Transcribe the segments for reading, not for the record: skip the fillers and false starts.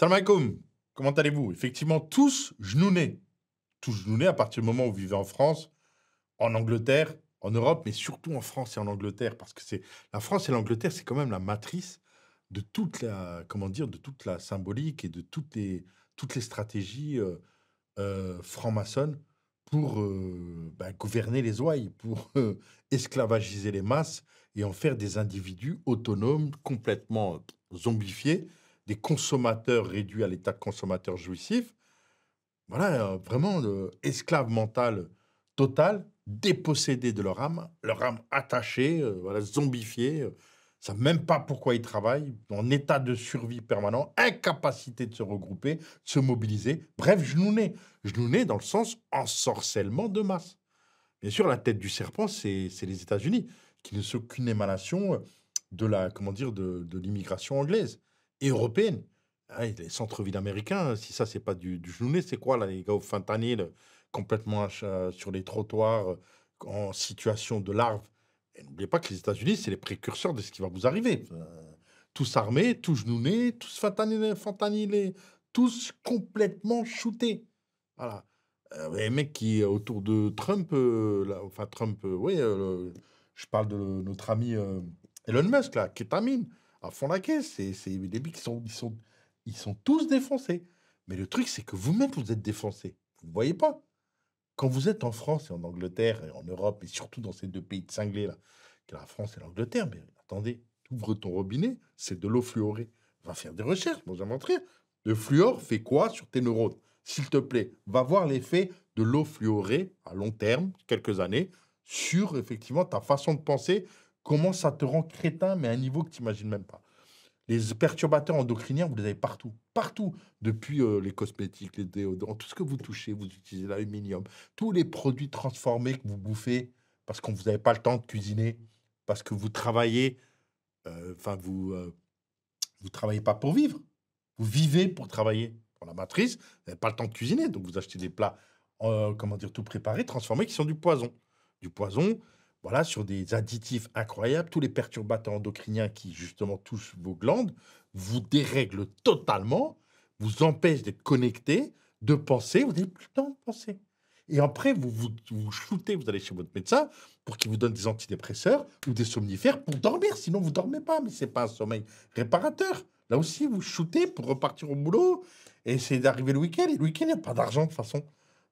Salam alaikum, comment allez-vous? Effectivement, tous genoux à partir du moment où vous vivez en France, en Angleterre, en Europe, mais surtout en France et en Angleterre, parce que c'est la France et l'Angleterre, c'est quand même la matrice de toute la, comment dire, de toute la symbolique et de toutes les stratégies franc-maçonnes pour gouverner les ouailles, pour esclavagiser les masses et en faire des individus autonomes, complètement zombifiés, des consommateurs réduits à l'état de consommateurs jouissifs. Voilà, vraiment esclaves mental total, dépossédés de leur âme attachée, voilà, zombifiée, savent même pas pourquoi ils travaillent, en état de survie permanent, incapacité de se regrouper, de se mobiliser. Bref, genoux-nés dans le sens ensorcellement de masse. Bien sûr, la tête du serpent, c'est les États-Unis, qui ne sont qu'une émanation de la, comment dire, de l'immigration anglaise et européenne. Ah, et les centres-villes américains, si ça, c'est pas du genounet, c'est quoi, là, les gars au fentanyl, complètement sur les trottoirs, en situation de larve. Et n'oubliez pas que les États-Unis, c'est les précurseurs de ce qui va vous arriver. Tous armés, tous genounés, tous fentanylés, tous complètement shootés. Voilà. Les mecs qui, autour de Trump, là, enfin Trump, oui, je parle de notre ami Elon Musk, là, kétamine, à fond la caisse. C'est des mecs qui ils sont tous défoncés. Mais le truc, c'est que vous-même, vous êtes défoncés. Vous ne voyez pas. Quand vous êtes en France et en Angleterre et en Europe, et surtout dans ces deux pays de cinglés, là, que la France et l'Angleterre, mais attendez, ouvre ton robinet, c'est de l'eau fluorée. Va faire des recherches, moi j'ai montré. Le fluor fait quoi sur tes neurones? S'il te plaît, va voir l'effet de l'eau fluorée à long terme, quelques années, sur effectivement ta façon de penser, comment ça te rend crétin, mais à un niveau que tu n'imagines même pas. Les perturbateurs endocriniens, vous les avez partout. Partout. Depuis les cosmétiques, les déodorants, tout ce que vous touchez, vous utilisez l'aluminium. Tous les produits transformés que vous bouffez parce qu'on vous avez pas le temps de cuisiner, parce que vous travaillez, enfin, vous travaillez pas pour vivre. Vous vivez pour travailler. Pour la matrice, vous n'avez pas le temps de cuisiner. Donc, vous achetez des plats, comment dire, tout préparés, transformés, qui sont du poison. Du poison, voilà, sur des additifs incroyables, tous les perturbateurs endocriniens qui, justement, touchent vos glandes, vous dérèglent totalement, vous empêchent d'être connecté, de penser, vous n'avez plus le temps de penser. Et après, vous shootez, vous allez chez votre médecin pour qu'il vous donne des antidépresseurs ou des somnifères pour dormir. Sinon, vous dormez pas, mais c'est pas un sommeil réparateur. Là aussi, vous shootez pour repartir au boulot et essayer d'arriver le week-end. Et le week-end, il n'y a pas d'argent de toute façon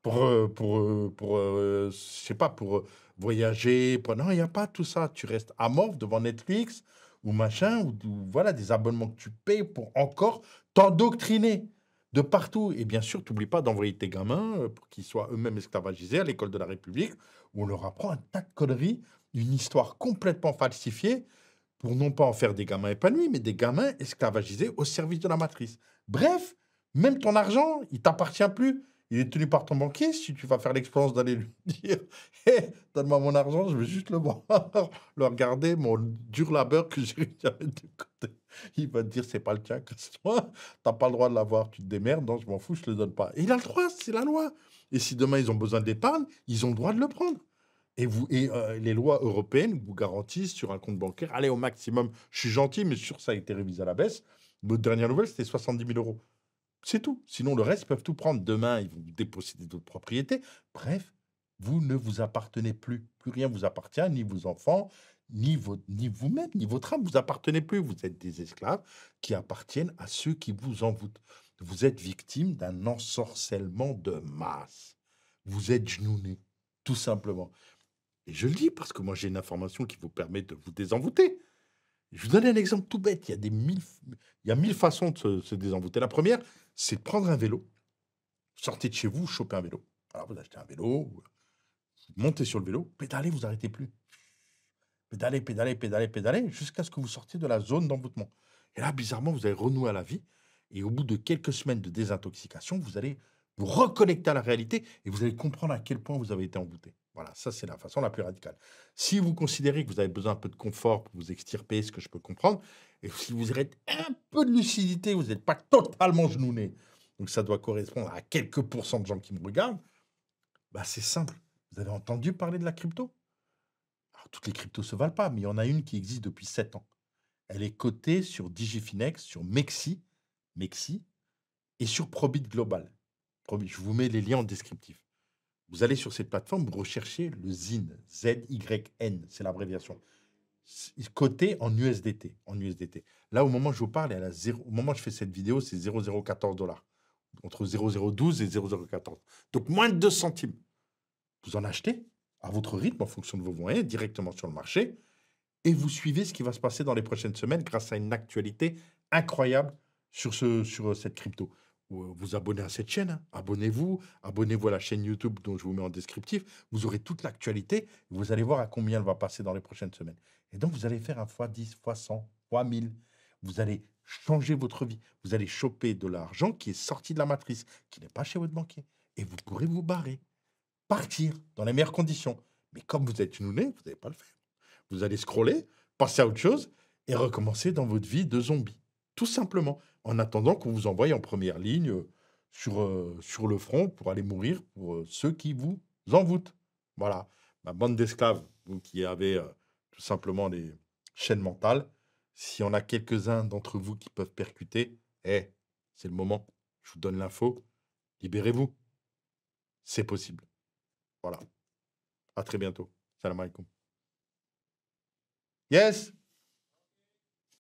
je sais pas, pour voyager. Non, il n'y a pas tout ça. Tu restes amorphe devant Netflix ou machin, ou voilà, des abonnements que tu payes pour encore t'endoctriner de partout. Et bien sûr, t'oublies pas d'envoyer tes gamins pour qu'ils soient eux-mêmes esclavagisés à l'école de la République, où on leur apprend un tas de conneries, une histoire complètement falsifiée pour non pas en faire des gamins épanouis, mais des gamins esclavagisés au service de la matrice. Bref, même ton argent, il t'appartient plus. Il est tenu par ton banquier. Si tu vas faire l'expérience d'aller lui dire hé, donne-moi mon argent, je veux juste le voir, le regarder, mon dur labeur que j'ai réussi à mettre de côté. Il va te dire c'est pas le tien, casse-toi. T'as pas le droit de l'avoir, tu te démerdes, non, je m'en fous, je te le donne pas. Et il a le droit, c'est la loi. Et si demain ils ont besoin d'épargne, ils ont le droit de le prendre. Les lois européennes vous garantissent sur un compte bancaire, allez au maximum, je suis gentil, mais sûr ça a été révisé à la baisse. Votre dernière nouvelle, c'était 70 000 euros. C'est tout. Sinon, le reste, ils peuvent tout prendre. Demain, ils vont vous déposséder d'autres propriétés. Bref, vous ne vous appartenez plus. Plus rien vous appartient, ni vos enfants, ni vous-même, ni votre âme. Vous appartenez plus. Vous êtes des esclaves qui appartiennent à ceux qui vous envoûtent. Vous êtes victime d'un ensorcellement de masse. Vous êtes genouné, tout simplement. Et je le dis parce que moi, j'ai une information qui vous permet de vous désenvoûter. Je vous donne un exemple tout bête. Il y a 1000 façons de se désenvoûter. La première, c'est de prendre un vélo, sortez de chez vous, chopez un vélo. Alors, vous achetez un vélo, vous montez sur le vélo, pédalez, vous arrêtez plus. Pédalez, pédalez, pédalez, pédalez, jusqu'à ce que vous sortiez de la zone d'envoûtement. Et là, bizarrement, vous allez renouer à la vie. Et au bout de quelques semaines de désintoxication, vous allez vous reconnecter à la réalité et vous allez comprendre à quel point vous avez été envoûté. Voilà, ça, c'est la façon la plus radicale. Si vous considérez que vous avez besoin un peu de confort pour vous extirper, ce que je peux comprendre, et si vous avez un peu de lucidité, vous n'êtes pas totalement genouné, donc ça doit correspondre à quelques pourcents de gens qui me regardent, bah c'est simple. Vous avez entendu parler de la crypto? Alors, toutes les cryptos se valent pas, mais il y en a une qui existe depuis 7 ans. Elle est cotée sur Digifinex, sur Mexi. Mexi. et sur Probit Global. Probit, je vous mets les liens en descriptif. Vous allez sur cette plateforme, vous recherchez le ZYN, Z-Y-N, c'est l'abréviation. Coté en USDT, Là, au moment où je vous parle, au moment où je fais cette vidéo, c'est 0,014 $. Entre 0,012 et 0,014. Donc, moins de 2 centimes. Vous en achetez à votre rythme, en fonction de vos moyens, directement sur le marché, et vous suivez ce qui va se passer dans les prochaines semaines grâce à une actualité incroyable sur cette crypto. Vous abonnez à cette chaîne, hein. Abonnez-vous à la chaîne YouTube dont je vous mets en descriptif. Vous aurez toute l'actualité. Vous allez voir à combien elle va passer dans les prochaines semaines. Et donc, vous allez faire un x10, x100, x1000. Vous allez changer votre vie. Vous allez choper de l'argent qui est sorti de la matrice, qui n'est pas chez votre banquier. Et vous pourrez vous barrer, partir dans les meilleures conditions. Mais comme vous êtes nouné, vous n'allez pas le faire. Vous allez scroller, passer à autre chose et recommencer dans votre vie de zombie. Tout simplement. En attendant qu'on vous envoie en première ligne sur le front pour aller mourir pour ceux qui vous envoûtent. Voilà. Ma bande d'esclaves, vous qui avez tout simplement des chaînes mentales, s'il y en a quelques-uns d'entre vous qui peuvent percuter, c'est le moment. Je vous donne l'info. Libérez-vous. C'est possible. Voilà. À très bientôt. Salam alaikum. Yes!